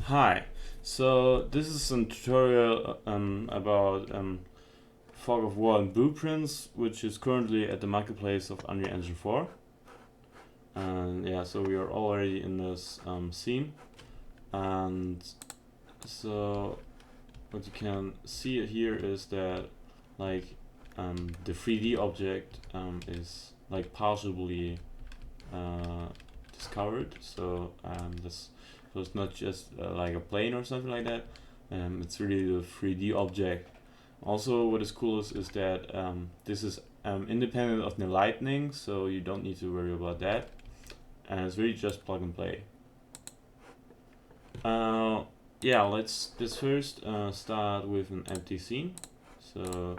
Hi, so this is a tutorial about Fog of War and Blueprints, which is currently at the marketplace of Unreal Engine 4. And yeah, so we are already in this scene. And so what you can see here is that like the 3D object is like partially discovered. So it's not just like a plane or something like that. It's really the 3D object. Also, what is cool is that this is independent of the lightning, so you don't need to worry about that. And it's really just plug and play. Uh, yeah, let's first start with an empty scene. So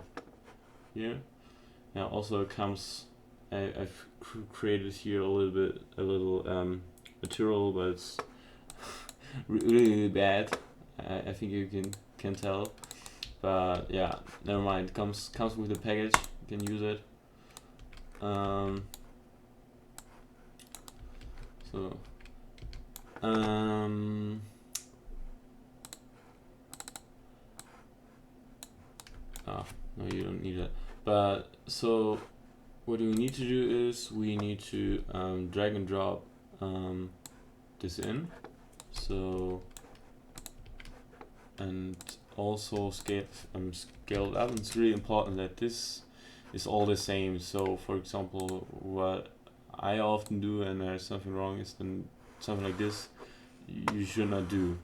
here, yeah, also comes. I've created here a little material, but it's really bad. I think you can tell, but yeah, never mind. Comes with the package. You can use it. Um, so um, oh, no, you don't need that. But so what we need to do is we need to drag and drop this in. So and also scale it up. And it's really important that this is all the same. So for example, what I often do, and there's something wrong, is then something like this you should not do,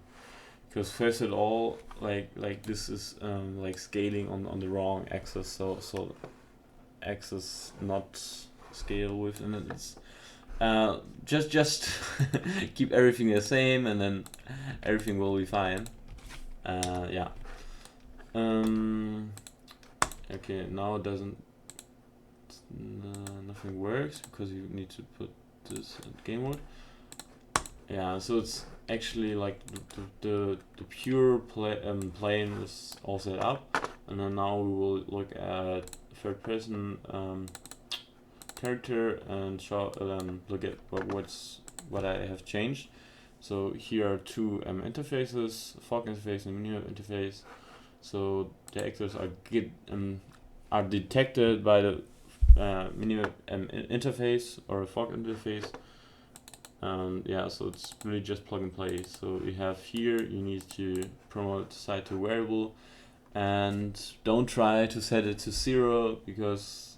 because first of all, like this is like scaling on the wrong axis. So axis not scale with, and then it's just keep everything the same, and then everything will be fine. Yeah. Um, okay, now it doesn't. Nothing works because you need to put this in game mode. Yeah, so it's actually like the pure plane is all set up, and then now we will look at third person character and look at what I have changed. So here are two interfaces: fog interface and minimap interface. So the actors are detected by the minimap interface or fog interface. Yeah, so it's really just plug and play. So we have here, you need to promote site to variable, and don't try to set it to 0 because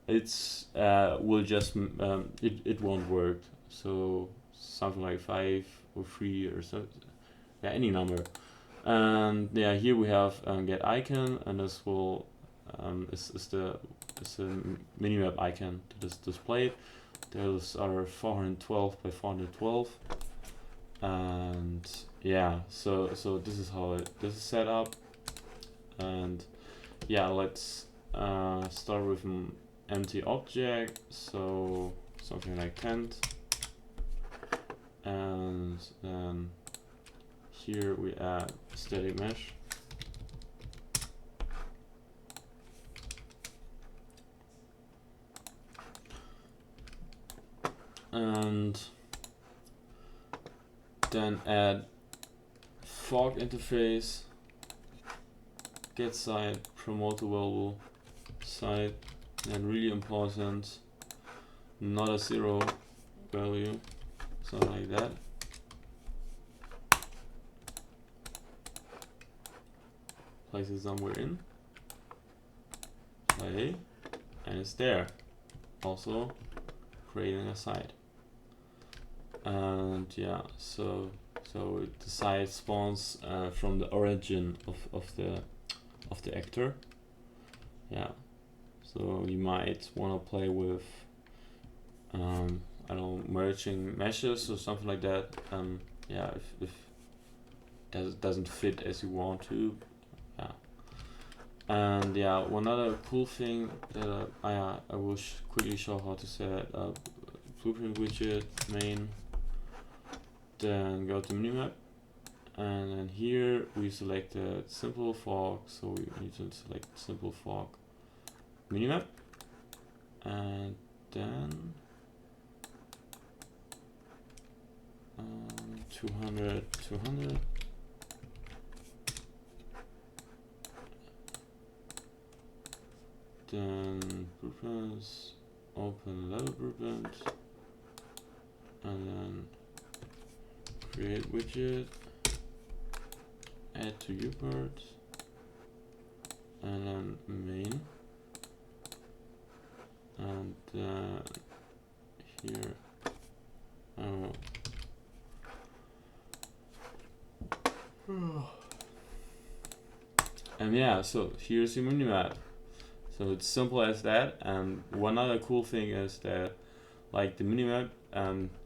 it's will just it won't work. So something like 5 or 3 or so, yeah, any number. And yeah, here we have get icon, and this will is the minimap icon that is displayed. Those are 412 by 412, and yeah, so this is how this is set up. And yeah, let's start with an empty object, so something like tent, and then here we add static mesh. And then add fog interface, get site, promote available site, and really important, not a 0 value, something like that. Place it somewhere in, play, and it's there. Also creating a site. And yeah, so the site spawns from the origin of the actor. Yeah, so you might want to play with I don't know, merging meshes or something like that. Yeah, if that doesn't fit as you want to. Yeah. And yeah, one other cool thing that I will quickly show how to set up blueprint widget main. Then go to minimap, and then here we selected simple fog, so we need to select simple fog minimap, and then 200, 200. Then blueprints, open level blueprint, and then create widget, add to viewport, and then main, and then here, and yeah, so here's your minimap. So it's simple as that. And one other cool thing is that, like the minimap,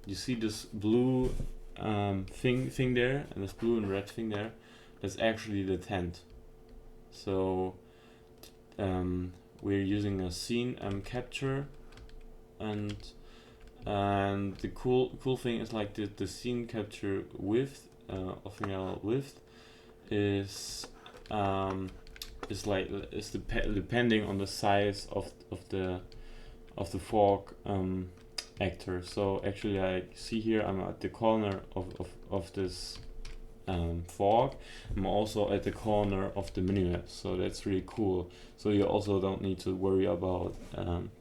you see this blue thing there, and this blue and red thing there. That's actually the tent. So we're using a scene capture, and the cool thing is like the scene capture width of the width is depending on the size of the fork actor. So actually, I see here I'm at the corner of this fork. I'm also at the corner of the minimap, so that's really cool. So you also don't need to worry about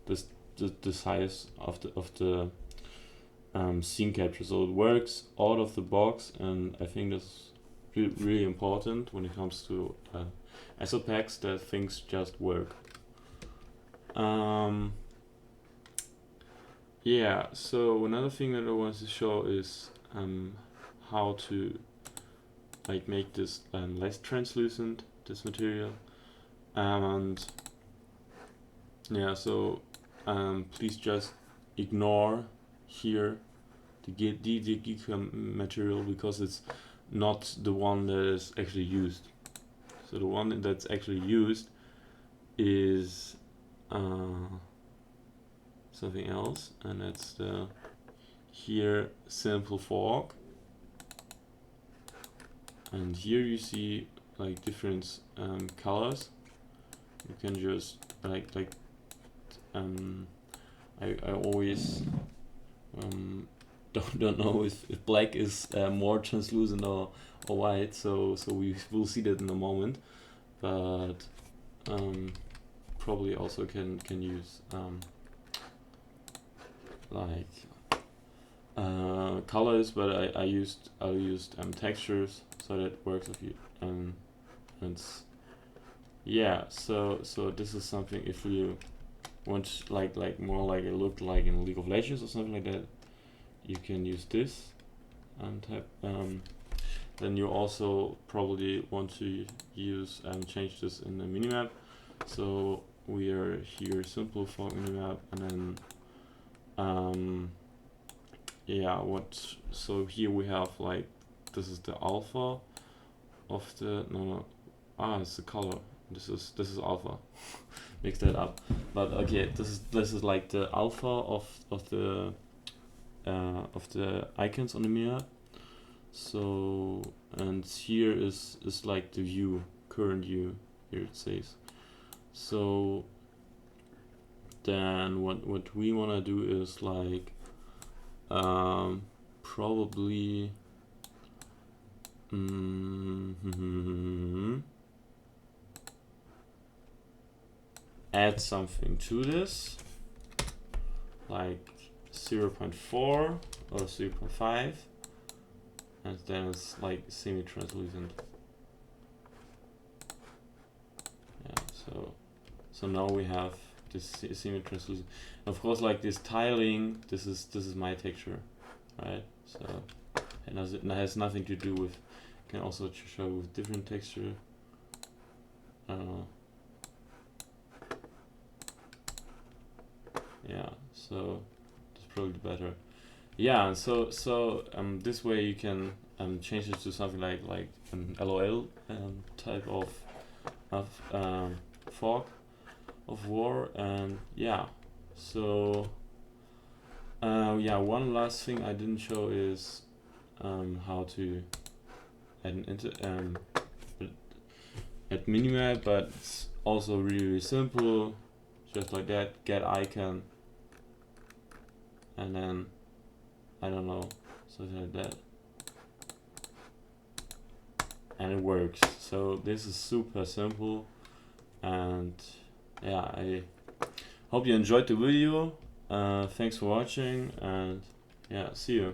the size of the scene capture. So it works out of the box, and I think that's really important when it comes to asset packs, that things just work. Yeah, so another thing that I want to show is how to like make this less translucent, this material. And yeah, so please just ignore here the Geeker material, because it's not the one that is actually used. So the one that's actually used is something else, and that's the here simple fork. And here you see like different colors. You can just I always don't know if black is more translucent or white, so we will see that in a moment, but probably also can use colors, but I used textures, so that works with you. It's yeah, so this is something, if you want like more like it looked like in League of Legends or something like that, you can use this type. Then you also probably want to use change this in the minimap. So we are here simple for minimap, and then yeah, so here we have like, this is the alpha of the it's the color. This is alpha. Mix that up. But okay, this is like the alpha of the icons on the minimap. So, and here is like the view, current view, here it says. So then what we want to do is like probably add something to this, like 0.4 or 0.5, and then it's like semi-translucent. Yeah, so now we have this semi-translucent. Of course, like this tiling, this is my texture, right? So it has nothing to do with. You can also show with different texture. I don't know. Yeah, so that's probably better. Yeah, and so this way you can change it to something like an LOL type of fog of war. And yeah, so yeah, one last thing I didn't show is how to add minimap, but it's also really simple, just like that. Get icon, and then I don't know, So like that. And it works. So this is super simple. And yeah, I hope you enjoyed the video. Thanks for watching, and yeah, see you.